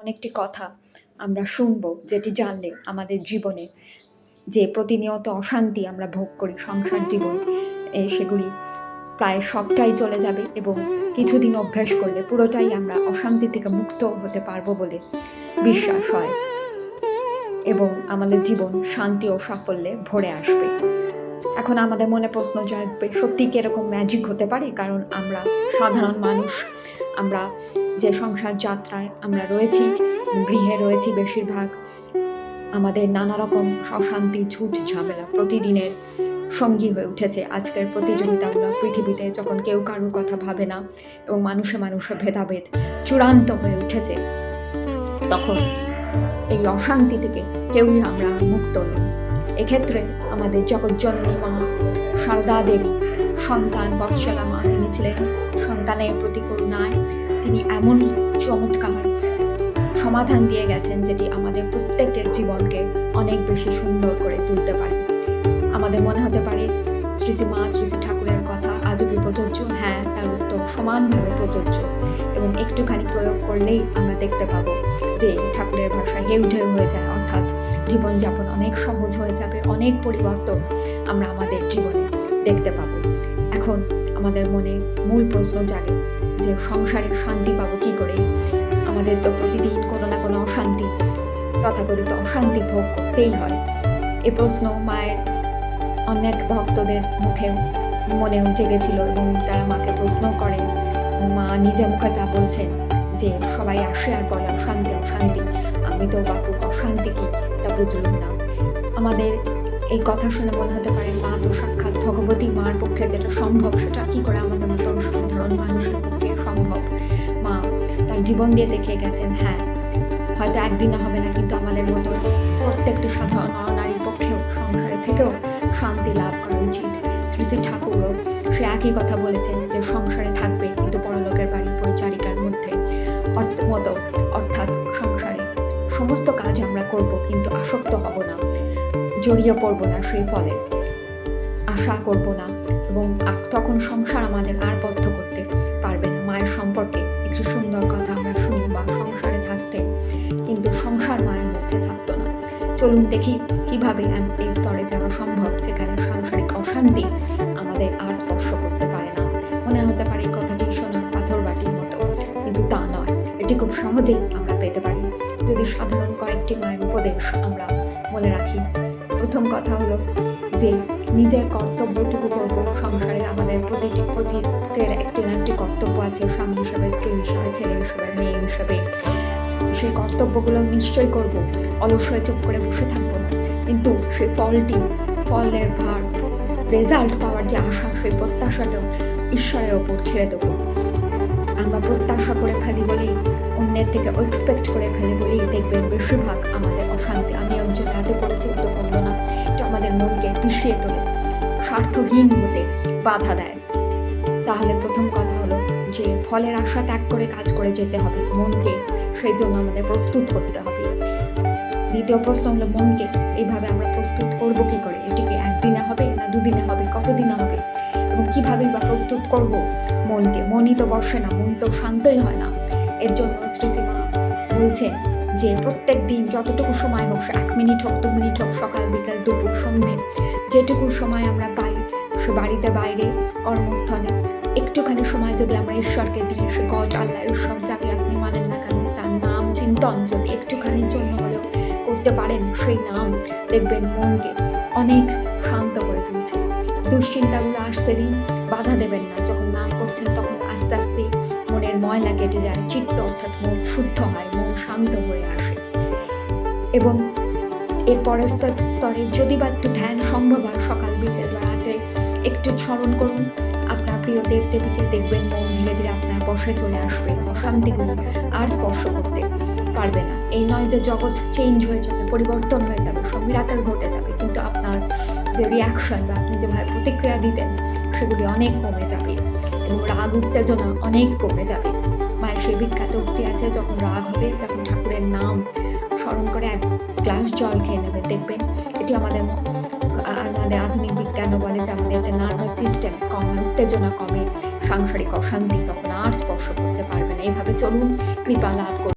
এমন একটি কথা আমরা শুনবো যেটি জানলে আমাদের জীবনে যে প্রতিনিয়ত অশান্তি আমরা ভোগ করি সংসার জীবন সেগুলি প্রায় সবটাই চলে যাবে এবং কিছুদিন অভ্যাস করলে পুরোটাই আমরা অশান্তি থেকে মুক্ত হতে পারবো বলে বিশ্বাস হয় এবং আমাদের জীবন শান্তি ও সাফল্যে ভরে আসবে। এখন আমাদের মনে প্রশ্ন জাগবে, সত্যি কি এরকম ম্যাজিক হতে পারে? কারণ আমরা সাধারণ মানুষ, আমরা যে সংসার যাত্রায় আমরা রয়েছি, গৃহে রয়েছি, বেশিরভাগ আমাদের নানা রকম অশান্তি, ঝুট ঝামেলা প্রতিদিনের সঙ্গী হয়ে উঠেছে। আজকের প্রতিযোগিতাগুলো পৃথিবীতে যখন কেউ কারোর কথা ভাবে না এবং মানুষে মানুষে ভেদাভেদ চূড়ান্ত হয়ে উঠেছে, তখন এই অশান্তি থেকে কেউই আমরা মুক্ত নই। এক্ষেত্রে আমাদের জগৎজননী মা সারদা দেবী, সন্তান বৎসলা মা, তিনি ছিলেন সন্তানের প্রতি করুণায় তিনি এমন চমৎকার সমাধান দিয়ে গেছেন যেটি আমাদের প্রত্যেকের জীবনকে অনেক বেশি সুন্দর করে তুলতে পারে। আমাদের মনে হতে পারে শ্রী শ্রী মা শ্রী শ্রী ঠাকুরের কথা আজও কি প্রযোজ্য? হ্যাঁ, তার উত্তর সমানভাবে প্রযোজ্য এবং একটুখানি প্রয়োগ করলেই আমরা দেখতে পাবো যে ঠাকুরের ভাষায় হেউ ঢেউ হয়ে যায়, অর্থাৎ জীবনযাপন অনেক সহজ হয়ে যাবে, অনেক পরিবর্তন আমরা আমাদের জীবনে দেখতে পাবো। এখন আমাদের মনে মূল প্রশ্ন জাগে যে সংসারে শান্তি পাবো কি করে? আমাদের তো প্রতিদিন কোনো না কোনো অশান্তি, তথাকথিত অশান্তি ভোগ করতেই হয়। এ প্রশ্ন মায়ের অনেক ভক্তদের মনেও জেগেছিল এবং তারা মাকে প্রশ্ন করেন। মা নিজে মুখে তা বলছেন যে সবাই আসে আর বলে অশান্তি অশান্তি, আমি তো বাপু অশান্তি কি তা বুঝলাম না। আমাদের এই কথা শুনে মনে হতে পারে মা তো সাক্ষাৎ ভগবতী, মার পক্ষে যেটা সম্ভব সেটা কি করে আমাদের মতো সাধারণ মানুষের পক্ষে সম্ভব? মা তার জীবন দিয়ে দেখিয়ে গেছেন, হ্যাঁ হয়তো একদিনে হবে না, কিন্তু আমাদের মতো প্রত্যেকটি সাধারণ নারীর পক্ষেও সংসারে থেকেও শান্তি লাভ করা উচিত। শ্রী শ্রী ঠাকুরও সে একই কথা বলেছেন যে সংসারে থাকবে কিন্তু পরলোকের বাড়ি পরিচারিকার মধ্যে মতো, অর্থাৎ সংসারে সমস্ত কাজ আমরা করব কিন্তু আসক্ত হব না, জড়িয়ে পড়ব না, সেই ফলে আশা করব না এবং তখন সংসার আমাদের আর বদ্ধ করতে পারবে না। মায়ের সম্পর্কে একটু সুন্দর কথা আমরা শুনি, বা সংসারে থাকতে কিন্তু সংসার মায়ের মধ্যে থাকতো না। চলুন দেখি কিভাবে এই স্তরে যাওয়া সম্ভব যেখানে সাংসারিক অশান্তি আমাদের আর স্পর্শ করতে পারে না। মনে হতে পারে এই কথাটি সোনার পাথর বাটির মতো, কিন্তু তা নয়, এটি খুব সহজেই আমরা পেতে পারি যদি সাধারণ কয়েকটি মায়ের উপদেশ আমরা মনে রাখি। প্রথম কথা হলো যে নিজের কর্তব্যটুকু করবো। সংসারে আমাদের প্রত্যেকের একটি না একটি কর্তব্য আছে, স্বামী হিসাবে, স্ত্রী হিসাবে, ছেলে হিসাবে, মেয়ে হিসাবে। সেই কর্তব্যগুলো নিশ্চয়ই করব, অলস হয়ে চুপ করে বসে থাকবো না, কিন্তু সেই ফলের ভার, রেজাল্ট পাওয়ার যে আশা, সেই প্রত্যাশাটাও ঈশ্বরের ওপর ছেড়ে দেবো। আমরা প্রত্যাশা করে ফেলি বলেই, অন্যের থেকে এক্সপেক্ট করে ফেলি বলেই দেখবেন বেশিরভাগ আমাদের অশান্তি। আমি একজন এত করেছি তো করলো না, এটা আমাদের মনকে পিছিয়ে তোলে, স্বার্থহীন হতে বাধা দেয়। তাহলে প্রথম কথা হলো যে ফলের আশা ত্যাগ করে কাজ করে যেতে হবে, মনকে সেই জন্য আমাদের প্রস্তুত করতে হবে। দ্বিতীয় প্রশ্ন হলো মনকে এইভাবে আমরা প্রস্তুত করব কি করে? এটিকে একদিনে হবে না দুদিনে হবে, কতদিনে হবে এবং কিভাবে বা প্রস্তুত করব মনকে? মনই তো বসে না, মন তো শান্তই হয় না। এর জন্য শ্রীমা বলছেন যে প্রত্যেক দিন যতটুকু সময় হোক, 1 মিনিট হোক, 2 মিনিট হোক, সকাল বিকাল দুপুর সন্ধ্যে, যেটুকু সময় আমরা পাই, সে বাড়িতে বাইরে কর্মস্থলে একটুখানি সময় যদি আমরা ঈশ্বরকে দিই, সে গড, আল্লাহ, ঈশ্বর যাকে আপনি মানেন না কেন, তার নাম চিন্তন যদি একটুখানির জন্য হলেও করতে পারেন, সেই নাম দেখবেন মনকে অনেক শান্ত করে তুলছে। দুশ্চিন্তাগুলো আসতে দিন, বাধা দেবেন না। যখন নাম করছেন তখন আস্তে আস্তে মনের ময়লা কেটে যায়, চিত্ত অর্থাৎ মন শুদ্ধ হয়, মন শান্ত হয়ে আসে। এবং এর পরের স্তরে যদি বা একটু ধ্যান সম্ভব হয়, সকাল বিকেল বা রাতে একটু স্মরণ করুন আপনার প্রিয় দেবদেবীকে, দেখবেন মন ধীরে ধীরে আপনার বশে চলে আসবে, অশান্তিগুলো আর স্পর্শ করতে পারবে না। এই নয় যে জগৎ চেঞ্জ হয়ে যাবে, পরিবর্তন হয়ে যাবে, সব মিরাকেল ঘটে যাবে, কিন্তু আপনার যে রিয়াকশন বা আপনি যেভাবে প্রতিক্রিয়া দিতেন সেগুলি অনেক কমে যাবে এবং রাগ উত্তেজনা অনেক কমে যাবে। মায়ের সেই বিখ্যাত উক্তি আছে, যখন রাগ হবে তখন ঠাকুরের নাম স্মরণ করে 1 গ্লাস জল খেয়ে নেবে, দেখবেন এটি আমাদের আধুনিক বিজ্ঞানও বলে যে আমাদের এতে নার্ভাস সিস্টেম কমে, উত্তেজনা কমে, সাংসারিক অশান্তি তখন আর স্পর্শ করতে পারবে না। এইভাবে চলুন, কৃপা লাভ করুন।